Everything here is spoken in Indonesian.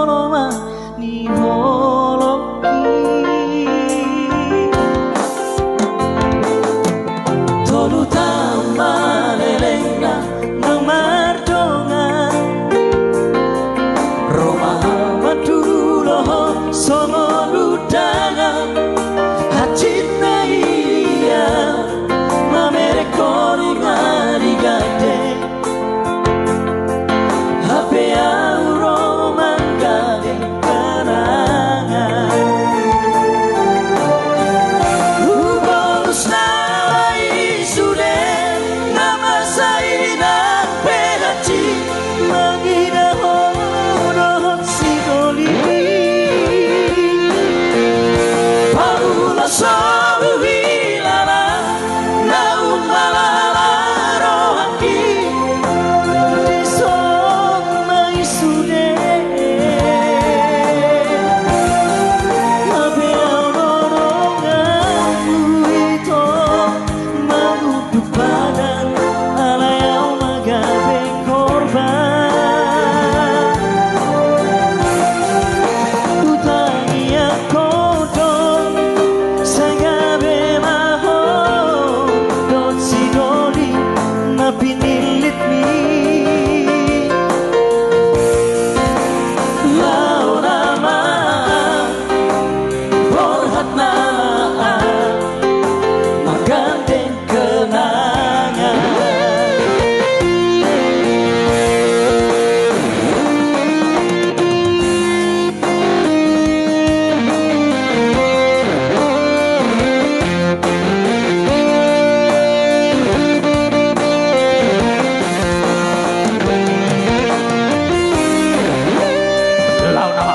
Roma ni holoki Tolu tambah lelengna memardongan Roma maduloho songo ludangan hacitna iya mamere kori ngari gade hape au Roma gade karangan Ubos nalai sude nama saina peraci mangina hono sidoli Paula sabu hilala naum malala rohaki Disok mai sude Mabe aurorongan itu Magudu padan alayau magabe korban Utangia kodong Sagabe maho Dot sidoli na pinilit mi Laura ma Borhat na Magandang kenangan Launa